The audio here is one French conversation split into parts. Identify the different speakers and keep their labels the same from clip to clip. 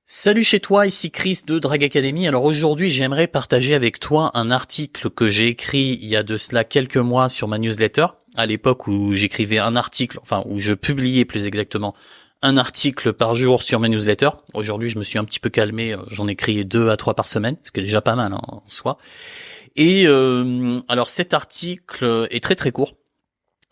Speaker 1: Salut chez toi, ici Chris de Drag Academy. Alors aujourd'hui, j'aimerais partager avec toi un article que j'ai écrit il y a de cela quelques mois sur ma newsletter, à l'époque où j'écrivais un article, enfin où je publiais plus exactement un article par jour sur ma newsletter. Aujourd'hui, je me suis un petit peu calmé, j'en écris 2 à 3 par semaine, ce qui est déjà pas mal en soi. Et alors cet article est très très court,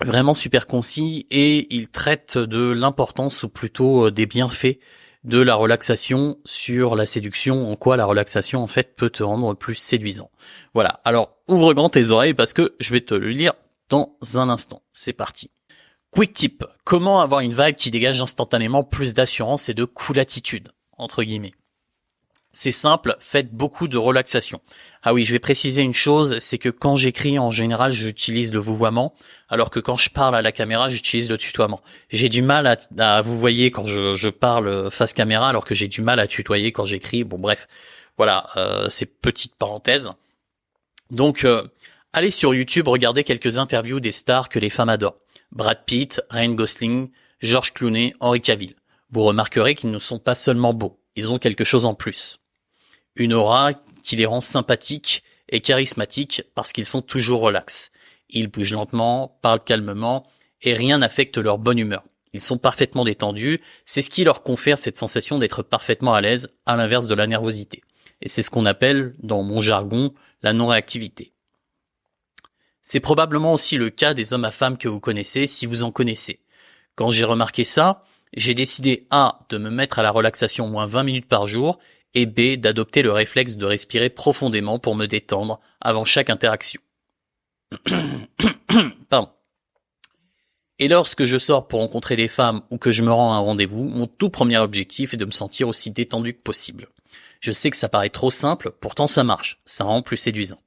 Speaker 1: vraiment super concis, et il traite de l'importance ou plutôt des bienfaits de la relaxation sur la séduction, en quoi la relaxation en fait peut te rendre plus séduisant. Voilà, alors ouvre grand tes oreilles parce que je vais te le lire dans un instant. C'est parti. Quick tip, comment avoir une vibe qui dégage instantanément plus d'assurance et de cool attitude, entre guillemets. C'est simple, faites beaucoup de relaxation. Ah oui, je vais préciser une chose, c'est que quand j'écris, en général, j'utilise le vouvoiement, alors que quand je parle à la caméra, j'utilise le tutoiement. J'ai du mal à vous voyez quand je parle face caméra, alors que j'ai du mal à tutoyer quand j'écris. Bon bref, voilà, c'est petite parenthèse. Donc, allez sur YouTube, regardez quelques interviews des stars que les femmes adorent. Brad Pitt, Ryan Gosling, George Clooney, Henry Cavill. Vous remarquerez qu'ils ne sont pas seulement beaux, ils ont quelque chose en plus. Une aura qui les rend sympathiques et charismatiques parce qu'ils sont toujours relax. Ils bougent lentement, parlent calmement et rien n'affecte leur bonne humeur. Ils sont parfaitement détendus, c'est ce qui leur confère cette sensation d'être parfaitement à l'aise, à l'inverse de la nervosité. Et c'est ce qu'on appelle, dans mon jargon, la non-réactivité. C'est probablement aussi le cas des hommes à femmes que vous connaissez, si vous en connaissez. Quand j'ai remarqué ça, j'ai décidé A, de me mettre à la relaxation au moins 20 minutes par jour, et B, d'adopter le réflexe de respirer profondément pour me détendre avant chaque interaction. Pardon. Et lorsque je sors pour rencontrer des femmes ou que je me rends à un rendez-vous, mon tout premier objectif est de me sentir aussi détendu que possible. Je sais que ça paraît trop simple, pourtant ça marche, ça rend plus séduisant.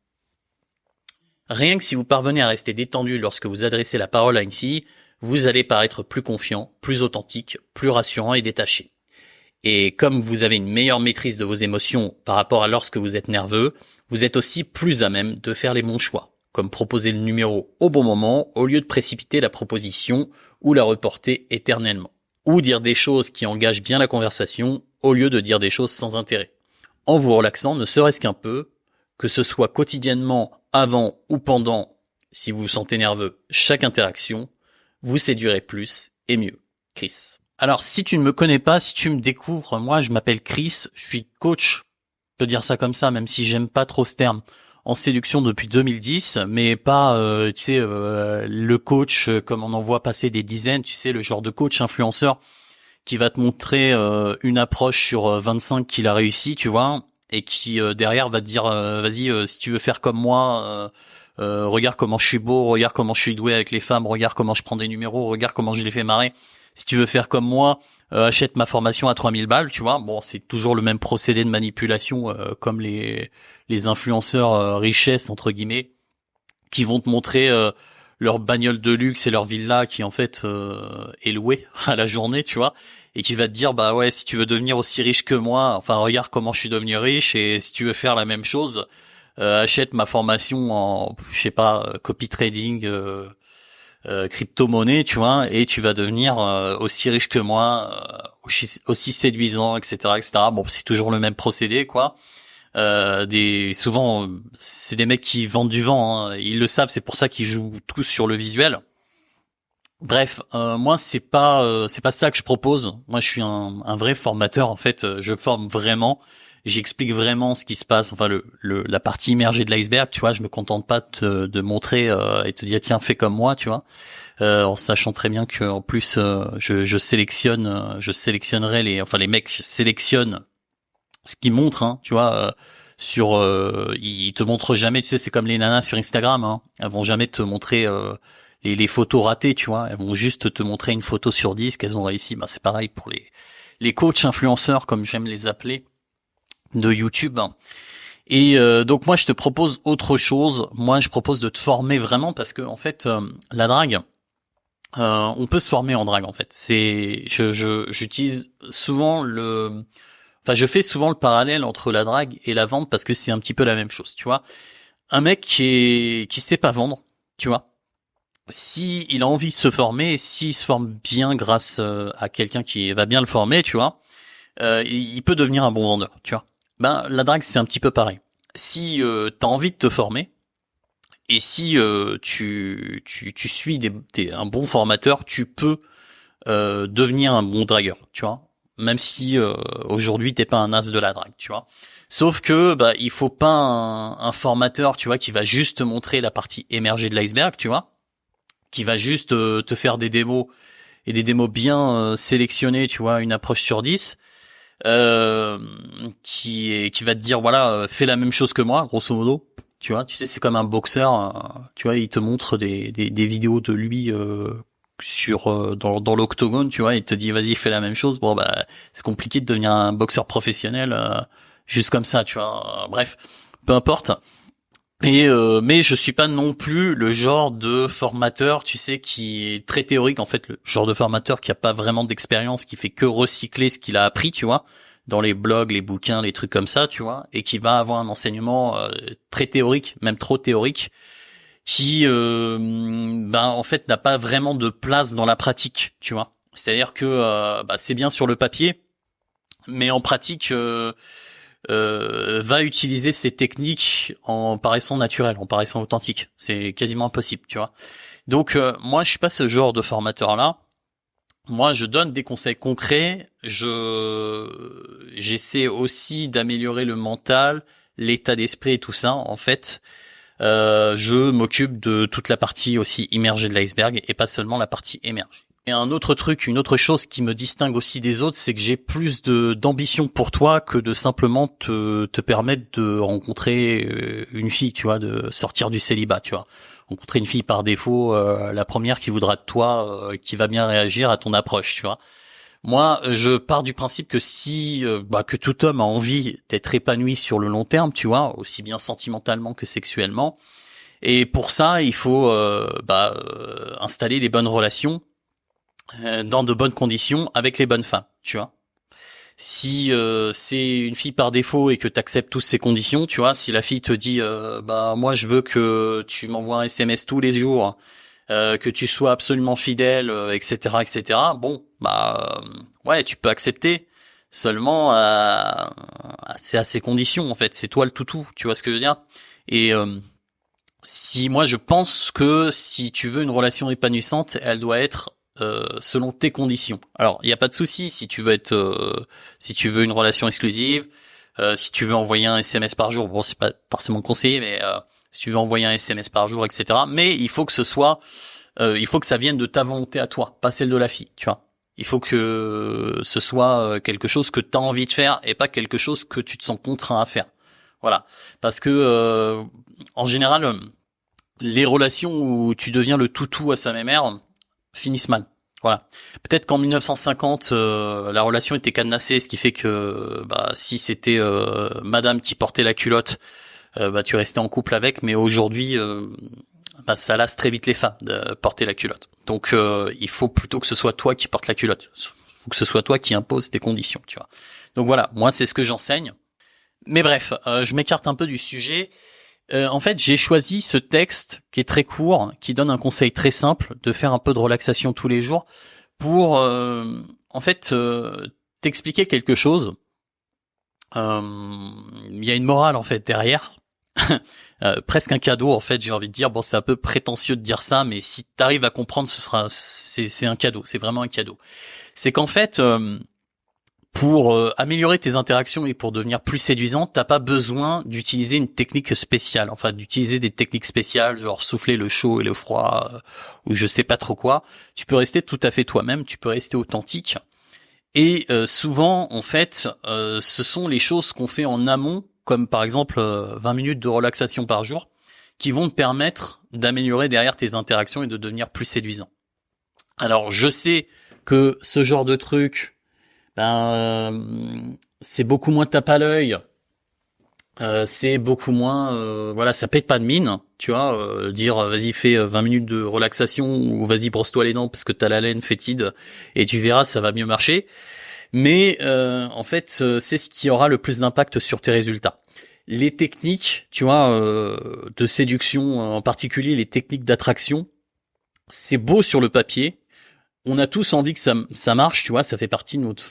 Speaker 1: Rien que si vous parvenez à rester détendu lorsque vous adressez la parole à une fille, vous allez paraître plus confiant, plus authentique, plus rassurant et détaché. Et comme vous avez une meilleure maîtrise de vos émotions par rapport à lorsque vous êtes nerveux, vous êtes aussi plus à même de faire les bons choix, comme proposer le numéro au bon moment au lieu de précipiter la proposition ou la reporter éternellement. Ou dire des choses qui engagent bien la conversation au lieu de dire des choses sans intérêt. En vous relaxant, ne serait-ce qu'un peu, que ce soit quotidiennement, avant ou pendant, si vous vous sentez nerveux, chaque interaction, vous séduirez plus et mieux. Chris. Alors, si tu ne me connais pas, si tu me découvres, moi, je m'appelle Chris, je suis coach, je peux dire ça comme ça, même si j'aime pas trop ce terme, en séduction depuis 2010, mais pas, le coach, comme on en voit passer des dizaines, tu sais, le genre de coach influenceur qui va te montrer une approche sur 25 qu'il a réussi, tu vois, et qui derrière va te dire, vas-y, si tu veux faire comme moi, regarde comment je suis beau, regarde comment je suis doué avec les femmes, regarde comment je prends des numéros, regarde comment je les fais marrer. Si tu veux faire comme moi, achète ma formation à 3000 balles, tu vois. Bon, c'est toujours le même procédé de manipulation comme les influenceurs richesse entre guillemets qui vont te montrer leur bagnole de luxe et leur villa qui en fait est louée à la journée, tu vois, et qui va te dire bah ouais, si tu veux devenir aussi riche que moi, enfin regarde comment je suis devenu riche, et si tu veux faire la même chose, achète ma formation en je sais pas copy trading, crypto-monnaie, tu vois, et tu vas devenir aussi riche que moi, aussi séduisant, etc., etc. Bon, c'est toujours le même procédé, quoi. Souvent, c'est des mecs qui vendent du vent, hein. Ils le savent, c'est pour ça qu'ils jouent tous sur le visuel. Bref, moi c'est pas ça que je propose. Moi, je suis un vrai formateur, en fait. Je forme vraiment. J'explique vraiment ce qui se passe, enfin la partie immergée de l'iceberg, tu vois. Je me contente pas de montrer et te dire tiens fais comme moi, tu vois, en sachant très bien que en plus je sélectionnerai les mecs sélectionnent ce qu'ils montrent, hein, tu vois, ils te montrent jamais, tu sais, c'est comme les nanas sur Instagram, hein, elles vont jamais te montrer les photos ratées, tu vois, elles vont juste te montrer une photo sur 10 qu'elles ont réussi. Bah c'est pareil pour les coachs influenceurs comme j'aime les appeler de YouTube. Et donc moi je te propose autre chose. Moi je propose de te former vraiment parce que en fait la drague, on peut se former en drague en fait. J'utilise souvent je fais souvent le parallèle entre la drague et la vente parce que c'est un petit peu la même chose, tu vois. Un mec qui sait pas vendre, tu vois. Si il a envie de se former, s'il se forme bien grâce à quelqu'un qui va bien le former, tu vois. il peut devenir un bon vendeur, tu vois. Ben la drague c'est un petit peu pareil. Si t'as envie de te former et si tu suis un bon formateur, tu peux devenir un bon dragueur, tu vois. Même si aujourd'hui t'es pas un as de la drague, tu vois. Sauf que bah il faut pas un formateur, tu vois, qui va juste te montrer la partie émergée de l'iceberg, tu vois, qui va juste te faire des démos et des démos bien sélectionnées, tu vois, une approche sur 10, qui va te dire voilà, fais la même chose que moi, grosso modo. Tu vois, tu sais, c'est comme un boxeur, tu vois, il te montre des vidéos de lui dans l'octogone, tu vois, il te dit vas-y fais la même chose. Bon bah c'est compliqué de devenir un boxeur professionnel juste comme ça, tu vois. Bref, peu importe. Et mais je suis pas non plus le genre de formateur, tu sais, qui est très théorique en fait, le genre de formateur qui a pas vraiment d'expérience, qui fait que recycler ce qu'il a appris, tu vois, dans les blogs, les bouquins, les trucs comme ça, tu vois, et qui va avoir un enseignement très théorique, même trop théorique, qui en fait n'a pas vraiment de place dans la pratique, tu vois. C'est-à-dire que c'est bien sur le papier, mais en pratique va utiliser ces techniques en paraissant naturel, en paraissant authentique. C'est quasiment impossible, tu vois. Donc moi je suis pas ce genre de formateur là. Moi je donne des conseils concrets, j'essaie aussi d'améliorer le mental, l'état d'esprit et tout ça en fait. Je m'occupe de toute la partie aussi immergée de l'iceberg et pas seulement la partie émergée. Et un autre truc, une autre chose qui me distingue aussi des autres, c'est que j'ai plus d'ambition pour toi que de simplement te permettre de rencontrer une fille, tu vois, de sortir du célibat, tu vois. Rencontrer une fille par défaut, la première qui voudra de toi, qui va bien réagir à ton approche, tu vois. Moi, je pars du principe que si que tout homme a envie d'être épanoui sur le long terme, tu vois, aussi bien sentimentalement que sexuellement, et pour ça, il faut installer les bonnes relations dans de bonnes conditions avec les bonnes femmes, tu vois. Si c'est une fille par défaut et que tu acceptes toutes ces conditions, tu vois, si la fille te dit moi je veux que tu m'envoies un SMS tous les jours, que tu sois absolument fidèle, etc., etc. Bon, ouais, tu peux accepter. Seulement, c'est à ces conditions en fait. C'est toi le toutou, tu vois ce que je veux dire. Et si moi je pense que si tu veux une relation épanouissante, elle doit être selon tes conditions. Alors, il n'y a pas de souci si tu veux si tu veux une relation exclusive, si tu veux envoyer un SMS par jour. Bon, c'est pas forcément conseillé, mais si tu veux envoyer un SMS par jour, etc. Mais il faut que il faut que ça vienne de ta volonté à toi, pas celle de la fille, tu vois. Il faut que ce soit quelque chose que tu as envie de faire et pas quelque chose que tu te sens contraint à faire. Voilà. Parce que en général, les relations où tu deviens le toutou à sa mère finissent mal. Voilà. Peut-être qu'en 1950, la relation était cadenassée, ce qui fait que si c'était madame qui portait la culotte, tu restais en couple avec, mais aujourd'hui ça lasse très vite les femmes de porter la culotte. Donc il faut plutôt que ce soit toi qui portes la culotte. Il faut que ce soit toi qui impose tes conditions, tu vois. Donc voilà, moi c'est ce que j'enseigne. Mais bref, je m'écarte un peu du sujet. En fait, j'ai choisi ce texte qui est très court, qui donne un conseil très simple de faire un peu de relaxation tous les jours pour t'expliquer quelque chose. Il y a une morale en fait derrière. Presque un cadeau en fait, j'ai envie de dire. Bon, c'est un peu prétentieux de dire ça, mais si t'arrives à comprendre, c'est un cadeau, c'est vraiment un cadeau. C'est qu'en fait, pour améliorer tes interactions et pour devenir plus séduisante, t'as pas besoin d'utiliser une technique spéciale, enfin d'utiliser des techniques spéciales, genre souffler le chaud et le froid, ou je sais pas trop quoi. Tu peux rester tout à fait toi-même, tu peux rester authentique. Et souvent, en fait, ce sont les choses qu'on fait en amont, comme par exemple 20 minutes de relaxation par jour, qui vont te permettre d'améliorer derrière tes interactions et de devenir plus séduisant. Alors, je sais que ce genre de truc, c'est beaucoup moins tape à l'œil, c'est beaucoup moins, ça paye pas de mine, tu vois, dire vas-y fais 20 minutes de relaxation ou vas-y brosse-toi les dents parce que t'as la laine fétide et tu verras ça va mieux marcher. Mais en fait, c'est ce qui aura le plus d'impact sur tes résultats. Les techniques, tu vois, de séduction, en particulier les techniques d'attraction, c'est beau sur le papier. on a tous envie que ça marche, tu vois, ça fait partie de notre,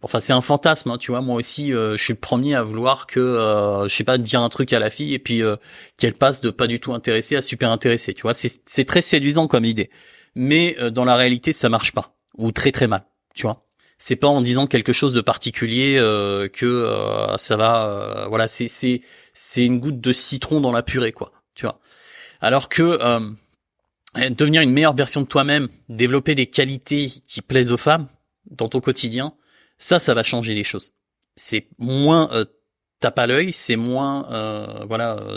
Speaker 1: enfin c'est un fantasme, hein, tu vois, moi aussi je suis le premier à vouloir que je sais pas, dire un truc à la fille et puis qu'elle passe de pas du tout intéressée à super intéressée, tu vois, c'est très séduisant comme idée. Mais dans la réalité, ça marche pas ou très très mal, tu vois. C'est pas en disant quelque chose de particulier que ça va voilà, c'est une goutte de citron dans la purée, quoi, tu vois. Alors que devenir une meilleure version de toi-même, développer des qualités qui plaisent aux femmes dans ton quotidien, ça va changer les choses. C'est moins tape à l'œil, c'est moins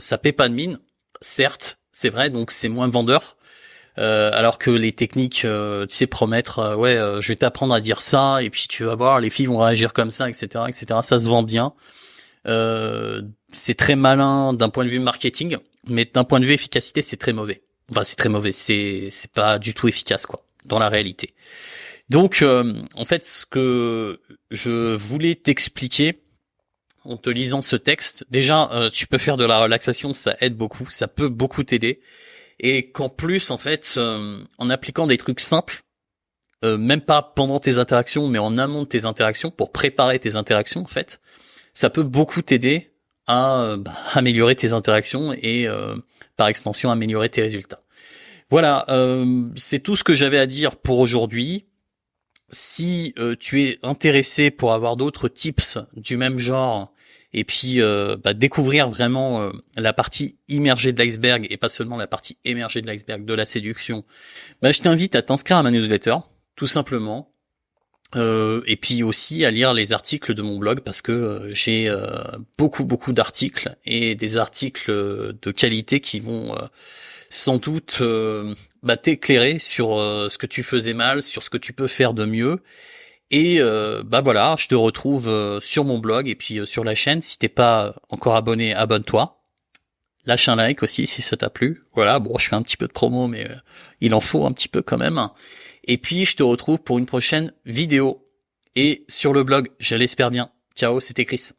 Speaker 1: ça paie pas de mine. Certes, c'est vrai, donc c'est moins vendeur. Alors que les techniques, tu sais, promettre, je vais t'apprendre à dire ça, et puis tu vas voir, les filles vont réagir comme ça, etc., etc. Ça se vend bien. C'est très malin d'un point de vue marketing, mais d'un point de vue efficacité, c'est très mauvais. Enfin, c'est très mauvais. C'est pas du tout efficace, quoi, dans la réalité. Donc, en fait, ce que je voulais t'expliquer en te lisant ce texte, déjà, tu peux faire de la relaxation, ça aide beaucoup, ça peut beaucoup t'aider, et qu'en plus, en fait, en appliquant des trucs simples, même pas pendant tes interactions, mais en amont de tes interactions, pour préparer tes interactions, en fait, ça peut beaucoup t'aider à améliorer tes interactions et par extension améliorer tes résultats. Voilà, c'est tout ce que j'avais à dire pour aujourd'hui. Si tu es intéressé pour avoir d'autres tips du même genre et puis découvrir vraiment la partie immergée de l'iceberg et pas seulement la partie émergée de l'iceberg de la séduction, je t'invite à t'inscrire à ma newsletter, tout simplement. Et puis aussi à lire les articles de mon blog parce que j'ai beaucoup d'articles et des articles de qualité qui vont sans doute t'éclairer sur ce que tu faisais mal, sur ce que tu peux faire de mieux. Et voilà, je te retrouve sur mon blog et puis sur la chaîne. Si t'es pas encore abonné, abonne-toi. Lâche un like aussi si ça t'a plu. Voilà, bon, je fais un petit peu de promo, mais il en faut un petit peu quand même. Et puis, je te retrouve pour une prochaine vidéo. Et sur le blog, je l'espère bien. Ciao, c'était Chris.